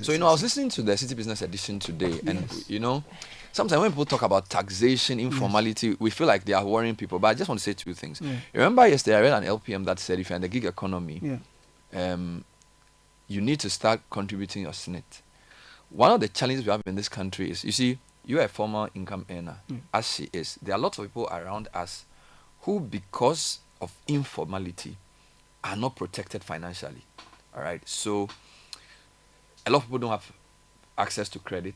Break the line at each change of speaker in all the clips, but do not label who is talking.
So, I was listening to the City Business Edition today, and, sometimes when people talk about taxation, informality, we feel like they are worrying people. But I just want to say two things. Remember yesterday I read an LPM that said if you're in the gig economy, you need to start contributing your SNIT. One of the challenges we have in this country is, you see, you're a formal income earner, as she is. There are lots of people around us who, because of informality, are not protected financially. All right? So, a lot of people don't have access to credit.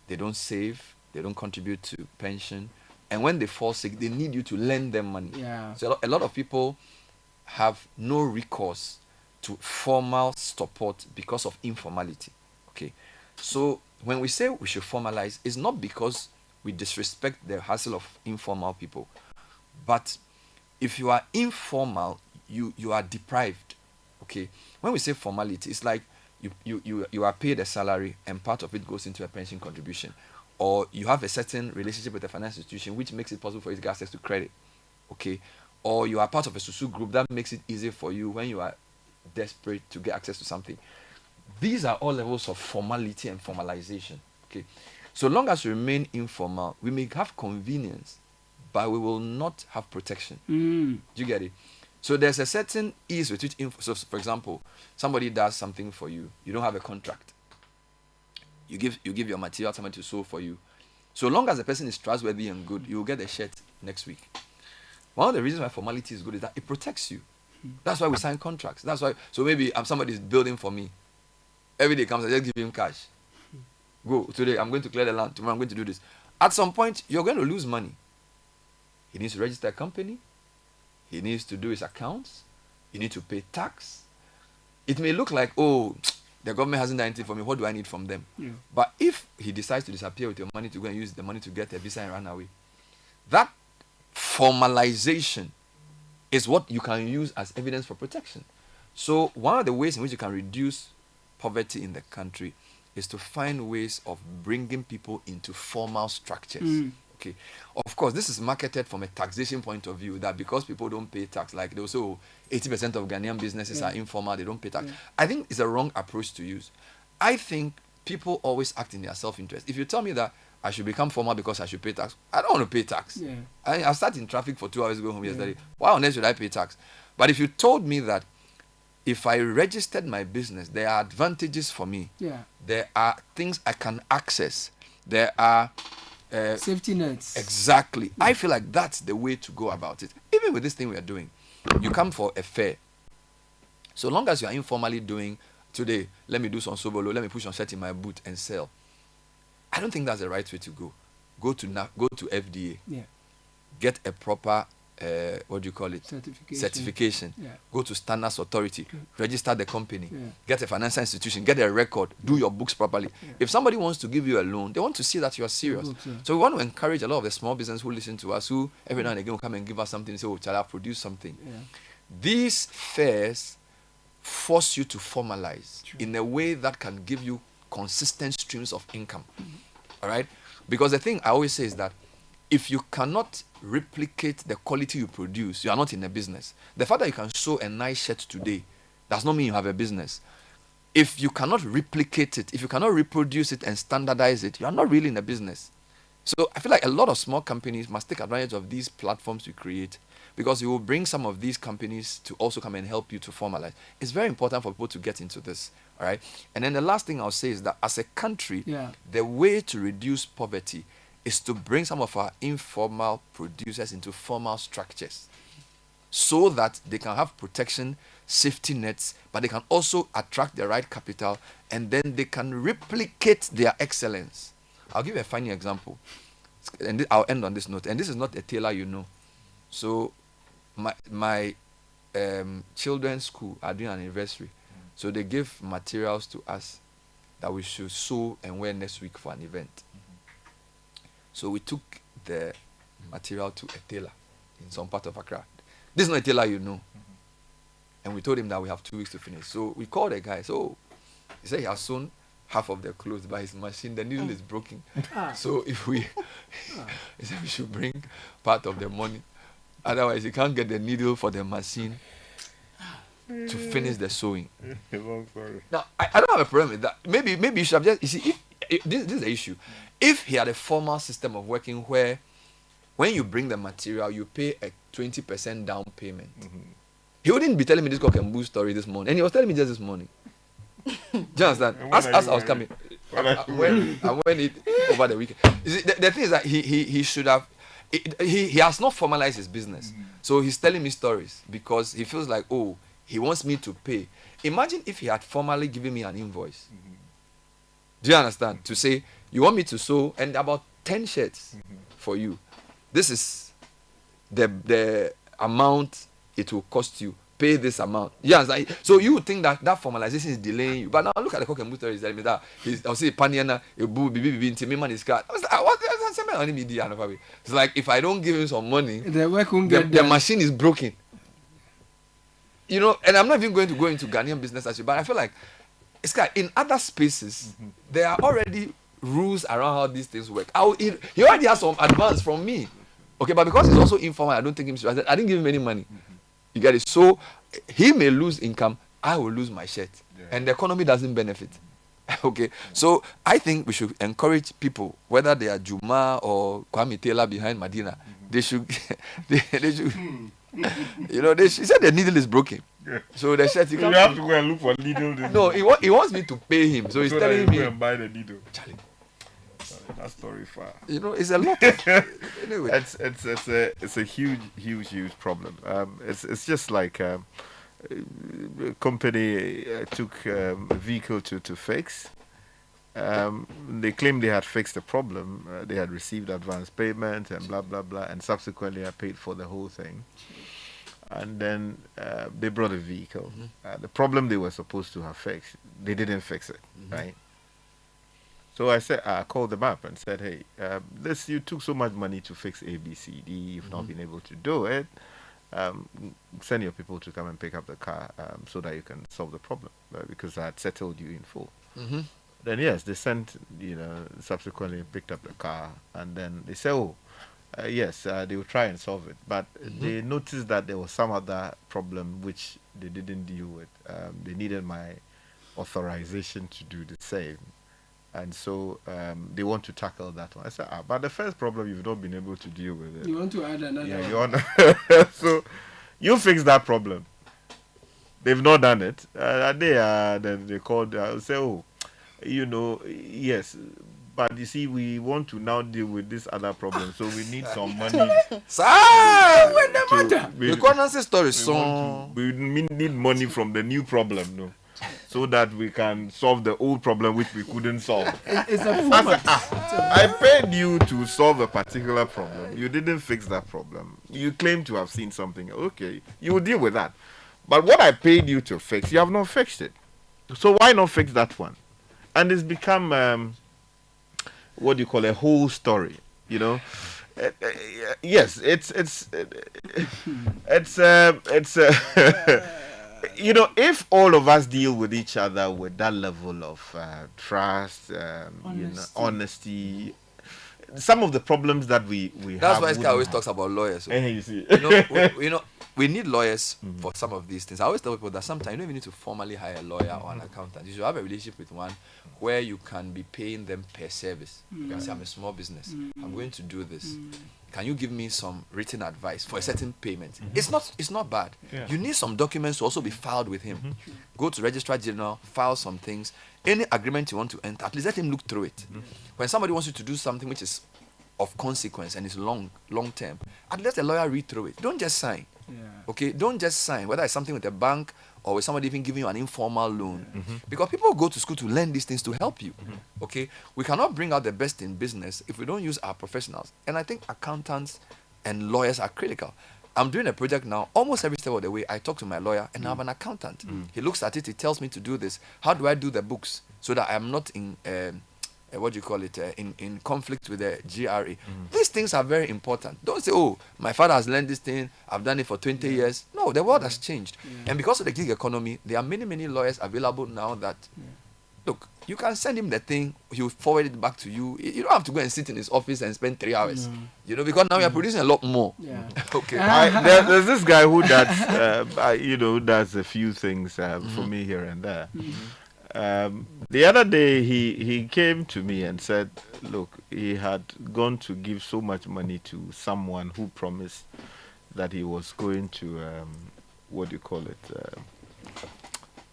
They don't save. They don't contribute to pension. And when they fall sick, they need you to lend them money.
Yeah.
So a lot of people have no recourse to formal support because of informality. Okay. So when we say we should formalize, it's not because we disrespect the hassle of informal people. But if you are informal, you are deprived. Okay. When we say formality, it's like you are paid a salary and part of it goes into a pension contribution. Or you have a certain relationship with a financial institution which makes it possible for you to get access to credit. Okay. Or you are part of a susu group that makes it easy for you when you are desperate to get access to something. These are all levels of formality and formalization. Okay. So long as we remain informal, we may have convenience, but we will not have protection. Do you get it? So there's a certain ease with which, so for example, somebody does something for you. You don't have a contract. You give your material to somebody to sew for you. So long as the person is trustworthy and good, you will get the shirt next week. One of the reasons why formality is good is that it protects you. That's why we sign contracts. That's why. So maybe somebody is building for me. Every day comes, I just give him cash. Go today. I'm going to clear the land. Tomorrow I'm going to do this. At some point, you're going to lose money. He needs to register a company. He needs to do his accounts. You need to pay tax. It may look like, oh, the government hasn't done anything for me. What do I need from them?
Yeah.
But if he decides to disappear with your money to go and use the money to get a visa and run away, that formalization is what you can use as evidence for protection. So one of the ways in which you can reduce poverty in the country is to find ways of bringing people into formal structures. Okay. Of course, this is marketed from a taxation point of view, that because people don't pay tax, like they also 80% of Ghanaian businesses are informal, they don't pay tax. I think it's a wrong approach to use. I think people always act in their self-interest. If you tell me that I should become formal because I should pay tax, I don't want to pay tax. I sat in traffic for 2 hours going home yesterday. Why on earth should I pay tax? But if you told me that if I registered my business, there are advantages for me. There are things I can access. There are
safety nets.
Exactly. I feel like that's the way to go about it. Even with this thing we are doing, you come for a fair. So long as you are informally doing, today, let me do some sobolo, let me push on shirt in my boot and sell. I don't think that's the right way to go. Go to FDA. Get a proper what do you call it? Certification. Go to Standards Authority. Register the company. Get a financial institution. Get a record. Do your books properly. If somebody wants to give you a loan, they want to see that you are serious. So we want to encourage a lot of the small business who listen to us, who every now and again will come and give us something and say, oh, shall I produce something? These fairs force you to formalize in a way that can give you consistent streams of income. All right? Because the thing I always say is that if you cannot replicate the quality you produce, you are not in a business. The fact that you can sew a nice shirt today does not mean you have a business. If you cannot replicate it, if you cannot reproduce it and standardize it, you are not really in a business. So I feel like a lot of small companies must take advantage of these platforms we create, because you will bring some of these companies to also come and help you to formalize. It's very important for people to get into this. All right. And then the last thing I'll say is that as a country, the way to reduce poverty is to bring some of our informal producers into formal structures so that they can have protection, safety nets, but they can also attract the right capital, and then they can replicate their excellence. I'll give you a funny example, and I'll end on this note. And this is not a tailor, So my children's school are doing an anniversary, so they give materials to us that we should sew and wear next week for an event. So we took the material to a tailor in some part of Accra. This is not a tailor, And we told him that we have 2 weeks to finish. So we called the guy. So he said he has sewn half of the clothes by his machine. The needle is broken. So if he said we should bring part of the money. Otherwise, he can't get the needle for the machine. to finish the sewing.
Long story.
Now, I don't have a problem with that. Maybe you should have just, you see, if this is the issue. If he had a formal system of working where when you bring the material, you pay a 20% down payment. He wouldn't be telling me this cock and bull story this morning. And he was telling me just this morning. Do you understand? As I was coming, I went it over the weekend. You see, the thing is that he should have, he has not formalized his business. So he's telling me stories because he feels like, oh, he wants me to pay. Imagine if he had formally given me an invoice. Do you understand? To say, you want me to sew and about 10 shirts for you. This is the amount it will cost you. Pay this amount. Yeah, so you would think that formalization is delaying you. But now look at the cock and bull story. He's telling me that I'll say paniana a boo bibi into me man is cat. I was like, what? It's like if I don't give him some money, the machine is broken. You know, and I'm not even going to go into Ghanaian business actually, but I feel like it's kind in other spaces there are already rules around how these things work. He already has some advance from me. Okay, but because he's also informal, I don't think I didn't give him any money. You get it? So he may lose income, I will lose my shirt. Yeah. And the economy doesn't benefit. Okay. So I think we should encourage people, whether they are Juma or Kwame Taylor behind Medina, they should they should you know, she said the needle is broken. Yeah. So the shirt
you have to go and look for needle.
No, he wants me to pay him. So he's telling me
go and buy the needle. Charlie. That story far.
You know, it's a lot. Anyway,
it's a huge problem. It's just like a company took a vehicle to fix. They claimed they had fixed the problem. They had received advance payment and blah blah blah, and subsequently I paid for the whole thing. And then they brought a vehicle. The problem they were supposed to have fixed, they didn't fix it, right? So I called them up and said, hey, you took so much money to fix A, B, C, D. You've not been able to do it. Send your people to come and pick up the car so that you can solve the problem because I had settled you in full. Then, yes, they sent, subsequently picked up the car. And then they said, yes, they will try and solve it. But they noticed that there was some other problem which they didn't deal with. They needed my authorization to do the same. And so they want to tackle that one. I said, but the first problem you've not been able to deal with it.
You want to add another
you want so you fix that problem. They've not done it. Then they called. Say, yes, but you see, we want to now deal with this other problem, so we need some money. We need money from the new problem, no. So that we can solve the old problem which we couldn't solve.
It's a format.
I paid you to solve a particular problem. You didn't fix that problem. You claim to have seen something. Okay, you will deal with that. But what I paid you to fix, you have not fixed it. So why not fix that one? And it's become what do you call a whole story, yes, it's if all of us deal with each other with that level of trust, honesty, some of the problems that we
that's
have.
That's why Sky always talks about lawyers. So.
You see,
we need lawyers for some of these things. I always tell people that sometimes you don't even need to formally hire a lawyer or an accountant. You should have a relationship with one where you can be paying them per service. You can say, I'm a small business. I'm going to do this. Can you give me some written advice for a certain payment? It's not bad. Yeah. You need some documents to also be filed with him. Go to Registrar General, file some things. Any agreement you want to enter, at least let him look through it. When somebody wants you to do something which is of consequence and is long term, at least let the lawyer read through it. Don't just sign. Yeah. Okay, don't just sign, whether it's something with a bank or with somebody even giving you an informal loan. Because people go to school to learn these things to help you. Okay, we cannot bring out the best in business if we don't use our professionals. And I think accountants and lawyers are critical. I'm doing a project now, almost every step of the way I talk to my lawyer and I have an accountant. He looks at it, he tells me to do this. How do I do the books so that I'm not in in conflict with the GRA. These things are very important. Don't say, oh, my father has learned this thing, I've done it for 20 years. No, the world has changed. And because of the gig economy, there are many lawyers available now that Look, you can send him the thing, he'll forward it back to you. You don't have to go and sit in his office and spend 3 hours.
No.
You know, because now you're producing a lot more.
Yeah.
Okay.
There's this guy who does, does a few things for me here and there. The other day, he came to me and said, look, he had gone to give so much money to someone who promised that he was going to, what do you call it?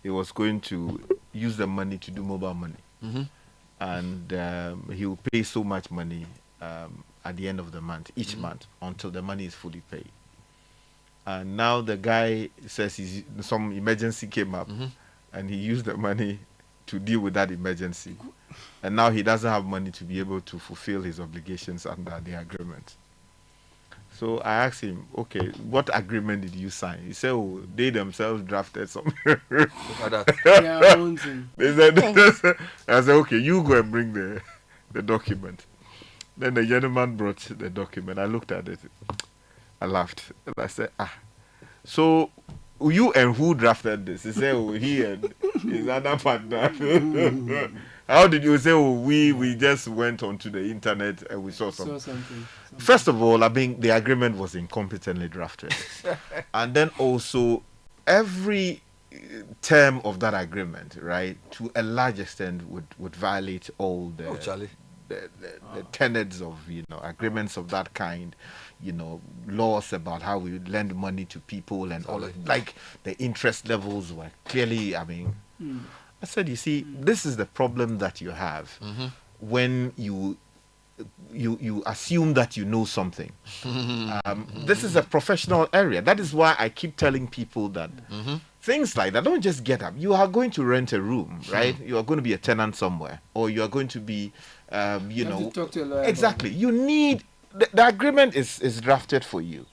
He was going to use the money to do mobile money. And he will pay so much money at the end of the month, each month, until the money is fully paid. And now the guy says some emergency came up, and he used the money to deal with that emergency. And now he doesn't have money to be able to fulfill his obligations under the agreement. So I asked him, okay, what agreement did you sign? He said, oh, they themselves drafted something.
Look at that.
Yeah, own thing.
They said, I said, okay, you go and bring the document. Then the gentleman brought the document. I looked at it. I laughed. And I said, so you and who drafted this? He said, oh, he and his other partner. How did you say, oh, we just went onto the internet and we saw something. First of all, I mean, the agreement was incompetently drafted. And then also, every term of that agreement, right, to a large extent would violate all the tenets of, agreements of that kind, laws about how we lend money to people and all of, like, the interest levels were clearly, I mean, I said, you see, this is the problem that you have when you assume that you know something. This is a professional area. That is why I keep telling people that things like that, don't just get up. You are going to rent a room, right? You are going to be a tenant somewhere, or you are going to be,
you have to talk to a lawyer.
Exactly. You need, the agreement is drafted for you.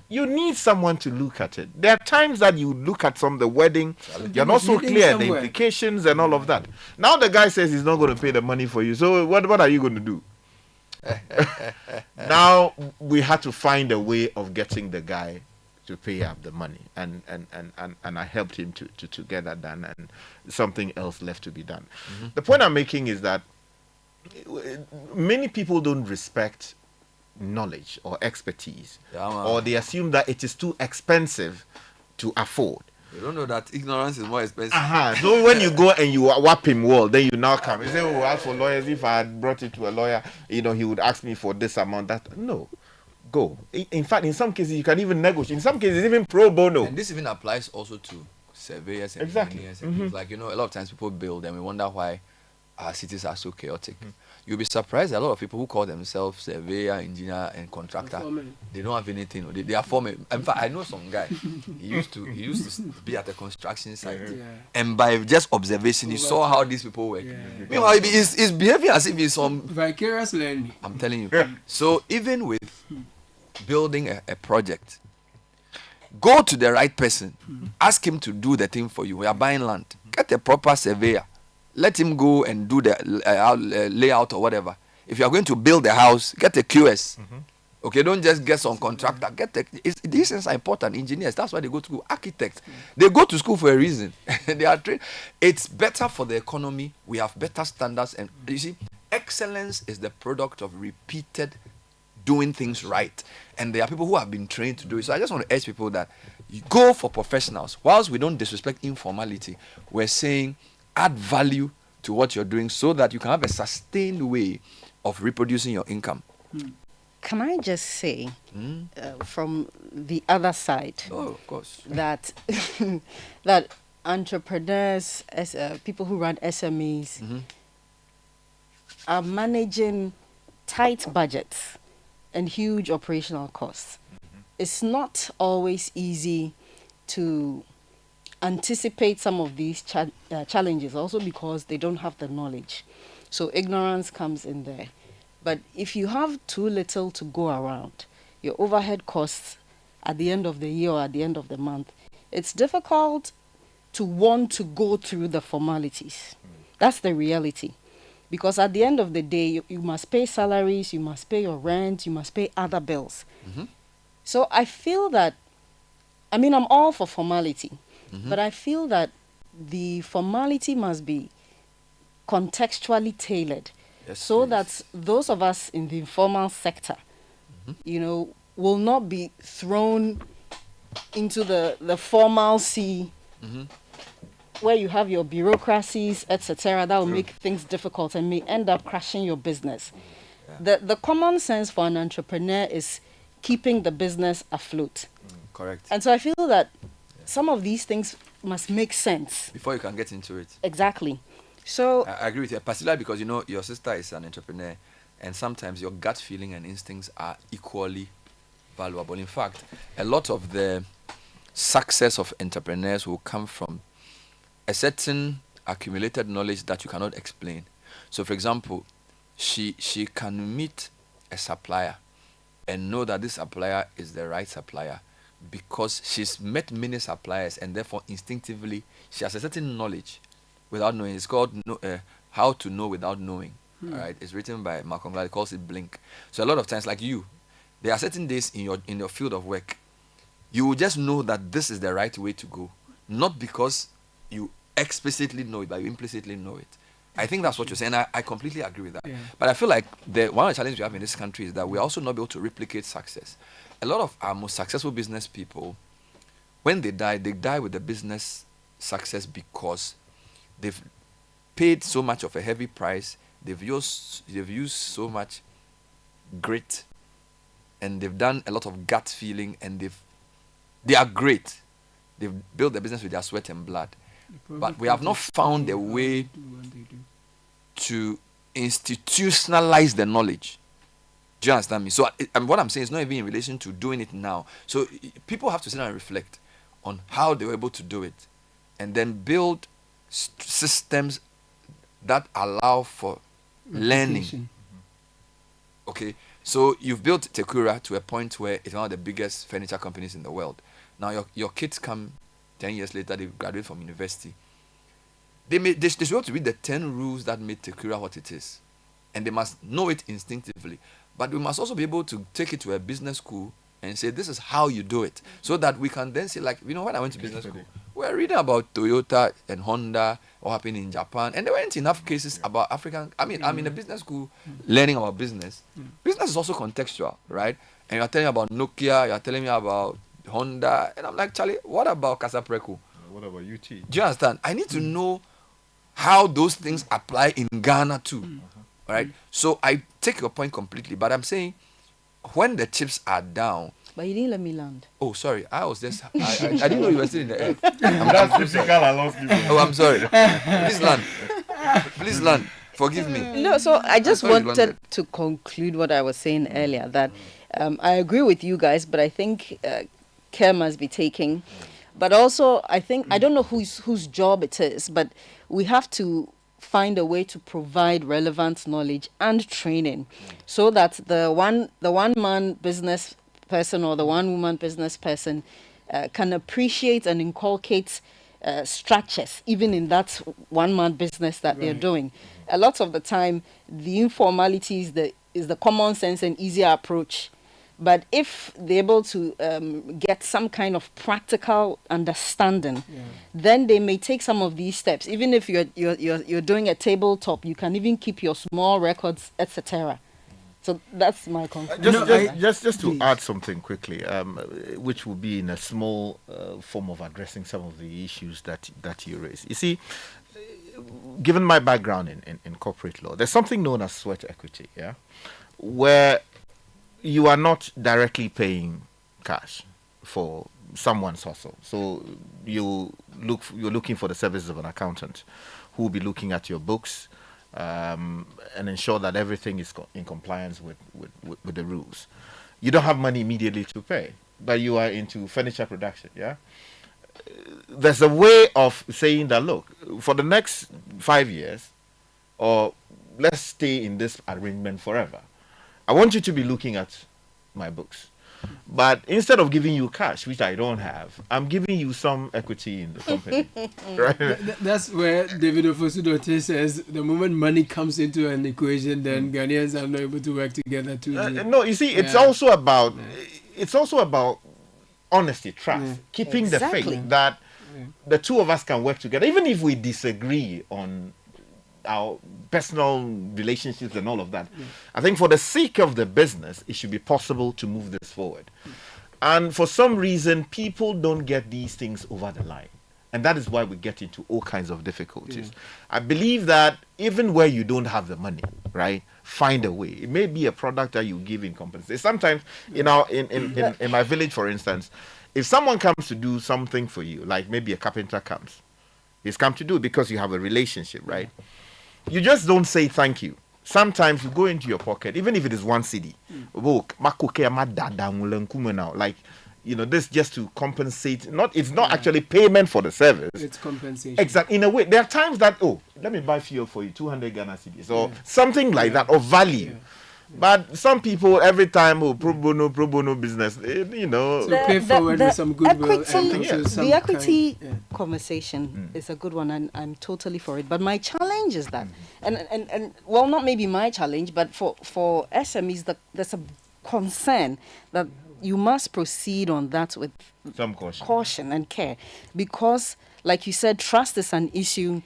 You need someone to look at it. There are times that you look at the wedding, you're not so clear, the implications and all of that. Now the guy says he's not going to pay the money for you. So what are you going to do? Now we had to find a way of getting the guy to pay up the money, and I helped him to get that done, and something else left to be done. The point I'm making is that many people don't respect knowledge or expertise, or they assume that it is too expensive to afford.
You don't know that ignorance is more expensive.
So when you go and you whap him well, then you now come. You say, oh, as for lawyers, if I had brought it to a lawyer, he would ask me for this amount. That no, go. In fact, in some cases, you can even negotiate. In some cases, even pro bono.
And this even applies also to surveyors and
exactly.
engineers. And like, a lot of times people build and we wonder why our cities are so chaotic. You'll be surprised, a lot of people who call themselves surveyor, engineer, and contractor, they don't have anything. They are foremen. In fact, I know some guy. He used to be at a construction site, and by just observation, he saw how these people work. Meanwhile, he's behaving as if he's some
vicarious learning.
I'm telling you. So even with building a project, go to the right person. Ask him to do the thing for you. We are buying land. Get a proper surveyor. Let him go and do the layout or whatever. If you are going to build a house, get a QS. Okay, don't just get some contractor. These things are important. Engineers, that's why they go to school. Architects, they go to school for a reason. They are trained. It's better for the economy. We have better standards, and you see, excellence is the product of repeated doing things right. And there are people who have been trained to do it. So I just want to urge people that you go for professionals. Whilst we don't disrespect informality, we're saying add value to what you're doing so that you can have a sustained way of reproducing your income.
Can I just say, from the other side,
of course,
that that entrepreneurs, people who run SMEs, are managing tight budgets and huge operational costs. It's not always easy to anticipate some of these challenges, also because they don't have the knowledge. So ignorance comes in there. But if you have too little to go around, your overhead costs at the end of the year or at the end of the month, it's difficult to want to go through the formalities. That's the reality. Because at the end of the day, you must pay salaries, you must pay your rent, you must pay other bills. So I feel that, I'm all for formality. But I feel that the formality must be contextually tailored,
Yes,
so
please.
that those of us in the informal sector, you know, will not be thrown into the formal sea, where you have your bureaucracies, etc., that will make things difficult and may end up crashing your business. The common sense for an entrepreneur is keeping the business afloat.
Correct.
And so I feel that some of these things must make sense.
Before you can get into it.
Exactly. So
I agree with you, particularly because you know your sister is an entrepreneur, and sometimes your gut feeling and instincts are equally valuable. In fact, a lot of the success of entrepreneurs will come from a certain accumulated knowledge that you cannot explain. So, for example, she can meet a supplier and know that this supplier is the right supplier because she's met many suppliers, and therefore instinctively she has a certain knowledge without knowing. It's called How to Know Without Knowing. All right, it's written by Malcolm Gladwell. He calls it Blink. So a lot of times, like you, there are certain days in your field of work, you will just know that this is the right way to go, not because you explicitly know it, but you implicitly know it. I think that's what you're saying. I completely agree with that.
Yeah.
But I feel like one of the challenges we have in this country is that we're also not able to replicate success. A lot of our most successful business people, when they die with the business success because they've paid so much of a heavy price, they've used so much grit, and they've done a lot of gut feeling, and they are great. They've built the business with their sweat and blood. But we have not found a way to institutionalize the knowledge. Do you understand me? So what I'm saying is not even in relation to doing it now. So people have to sit down and reflect on how they were able to do it, and then build systems that allow for learning. Okay, so you've built Tekura to a point where it's one of the biggest furniture companies in the world. Now your kids come 10 years later, they graduate from university. They should be able to read the 10 rules that made Tekura what it is, and they must know it instinctively. But we must also be able to take it to a business school and say, this is how you do it, so that we can then say, like, you know, when I went to business school, we were reading about Toyota and Honda, what happened in Japan, and there weren't enough cases about African. I mean, I'm in a business school learning about business. Business is also contextual, right? And you're telling me about Nokia, you're telling me about Honda, and I'm like, Charlie, what about Casapreco?
What about UT?
Do you understand? I need to know how those things apply in Ghana too. Right? So I take your point completely, but I'm saying when the chips are down.
But you didn't let me land.
Oh, sorry. I was just. I didn't know you were still in the air.
That's typical along people.
Oh, I'm sorry. Please land. Please land. Forgive me.
No, so I just
thought you
wanted
landed.
to conclude what I was saying earlier, that I agree with you guys, but I think care must be taken. But also, I think, I don't know whose job it is, but we have to find a way to provide relevant knowledge and training so that the one man business person or the one woman business person can appreciate and inculcate structures even in that one man business that they're doing. A lot of the time, the informality is the common sense and easier approach. But if they're able to get some kind of practical understanding, then they may take some of these steps. Even if you're doing a tabletop, you can even keep your small records, etc. So that's my conclusion.
Just to add something quickly, which will be in a small form of addressing some of the issues that you raise. You see, given my background in corporate law, there's something known as sweat equity, where you are not directly paying cash for someone's hustle. So you're looking for the services of an accountant who will be looking at your books and ensure that everything is in compliance with the rules. You don't have money immediately to pay, but you are into furniture production, There's a way of saying that, look, for the next 5 years, or let's stay in this arrangement forever, I want you to be looking at my books. But instead of giving you cash, which I don't have, I'm giving you some equity in the company. Right?
That's where David Ofosu-Dorte says the moment money comes into an equation, then Ghanaians are not able to work together too.
No, you see, it's also about honesty, trust, keeping
Exactly.
the faith that the two of us can work together, even if we disagree on our personal relationships and all of that. I think for the sake of the business, it should be possible to move this forward. And for some reason, people don't get these things over the line. And that is why we get into all kinds of difficulties. I believe that even where you don't have the money, right, find a way. It may be a product that you give in compensation. Sometimes, in my village, for instance, if someone comes to do something for you, like maybe a carpenter comes, he's come to do it because you have a relationship, right? You just don't say thank you. Sometimes you go into your pocket, even if it is 1 cedi. Like, this just to compensate. It's not actually payment for the service.
It's compensation.
Exactly. In a way, there are times that, let me buy fuel for you, 200 Ghana cedis, or something like that, of value.
Yeah.
But some people, every time, pro bono business,
So pay forward with some goodwill.
The equity conversation is a good one, and I'm totally for it. But my challenge is that, and well, not maybe my challenge, but for SMEs, there's a concern that you must proceed on that with
some
caution and care, because, like you said, trust is an issue.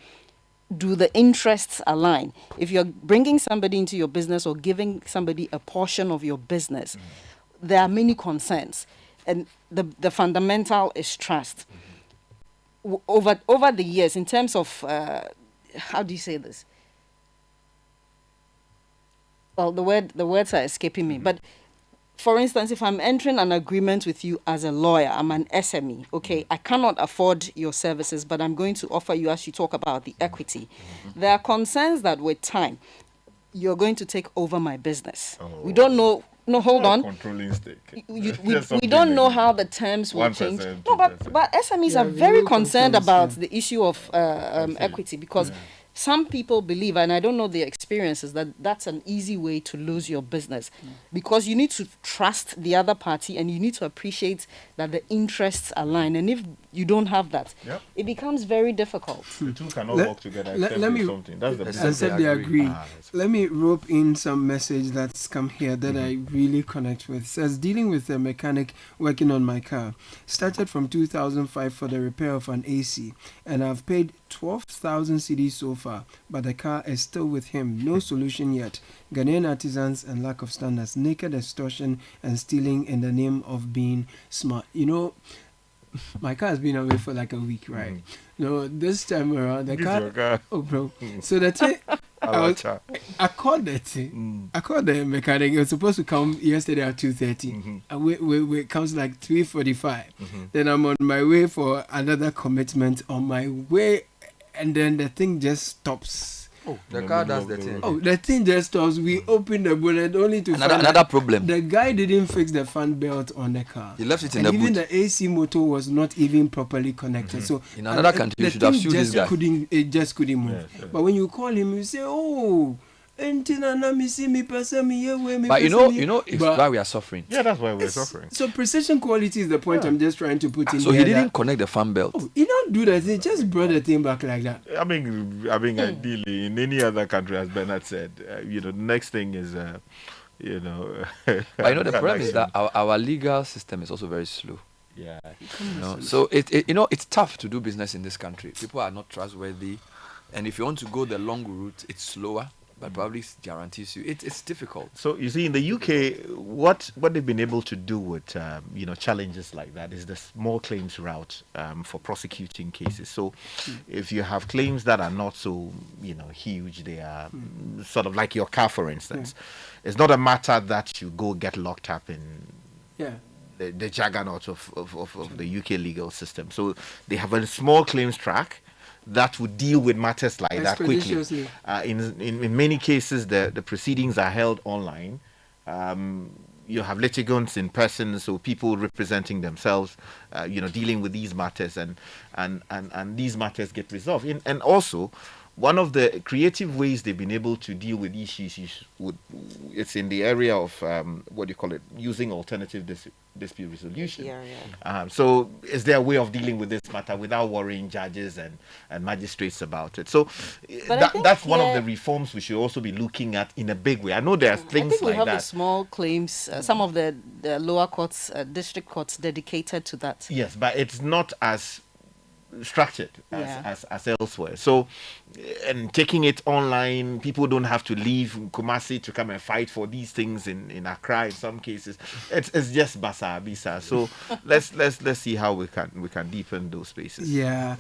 Do the interests align? If you're bringing somebody into your business or giving somebody a portion of your business, there are many concerns, and the fundamental is trust. Over the years, in terms of how do you say this? Well, the words are escaping me, but for instance, if I'm entering an agreement with you as a lawyer, I'm an SME, okay, I cannot afford your services, but I'm going to offer you, as you talk about the equity. There are concerns that with time, you're going to take over my business. We don't know. No, hold on.
Controlling stake.
We don't know how the terms will change. No, but SMEs are very concerned about the issue of equity, because some people believe, and I don't know the experiences, that that's an easy way to lose your business, because you need to trust the other party and you need to appreciate that the interests align. And if you don't have that, it becomes very difficult.
The two cannot work together.
Let me,
something. That's the
I said they agree. Let me rope in some message that's come here that I really connect with. It says, dealing with a mechanic working on my car. Started from 2005 for the repair of an AC, and I've paid 12,000 cedis so far, but the car is still with him. No solution yet. Ghanaian artisans and lack of standards, naked extortion and stealing in the name of being smart. My car has been away for like a week, right? No, this time around the car. Oh, bro. So the thing, I called that thing. I called the mechanic. It was supposed to come yesterday at 2:30. And we comes like 3:45. Then I'm on my way for another commitment on my way, and then the thing just stops.
Oh, the car does the thing.
Oh, the thing just stops. We open the bonnet only to find
another problem.
The guy didn't fix the fan belt on the car.
He left it in the boot.
Even the AC motor was not even properly connected. So
in another country, you should have sued this guy.
It just couldn't move. But when you call him, you say, "Oh, but it's
why we are suffering.
Yeah, that's why we're suffering.
So precision quality is the point I'm just trying to put in.
So he didn't connect the fan belt.
Oh, he don't do that. He just brought the thing back like that.
I mean, ideally, in any other country, as Bernard said, the next thing is,
But the problem is that our legal system is also very slow.
Yeah.
So it's tough to do business in this country. People are not trustworthy, and if you want to go the long route, it's slower, but probably guarantees you it's difficult.
So you see, in the UK, what they've been able to do with challenges like that is the small claims route for prosecuting cases. So if you have claims that are not so huge, they are sort of like your car, for instance. It's not a matter that you go get locked up in the juggernaut of the UK legal system. So they have a small claims track that would deal with matters like that quickly. In many cases, the proceedings are held online. You have litigants in person, so people representing themselves, dealing with these matters, and these matters get resolved. And also, one of the creative ways they've been able to deal with issues it's in the area of using alternative dispute resolution. So is there a way of dealing with this matter without worrying judges and magistrates about it? So that's one of the reforms we should also be looking at in a big way. I know there are things like that.
I think we have the small claims, some of the lower courts, district courts dedicated to that.
Yes, but it's not as structured as elsewhere. So, and taking it online, people don't have to leave Kumasi to come and fight for these things in Accra. In some cases, it's just basa bisa. So let's see how we can deepen those spaces.
Yeah.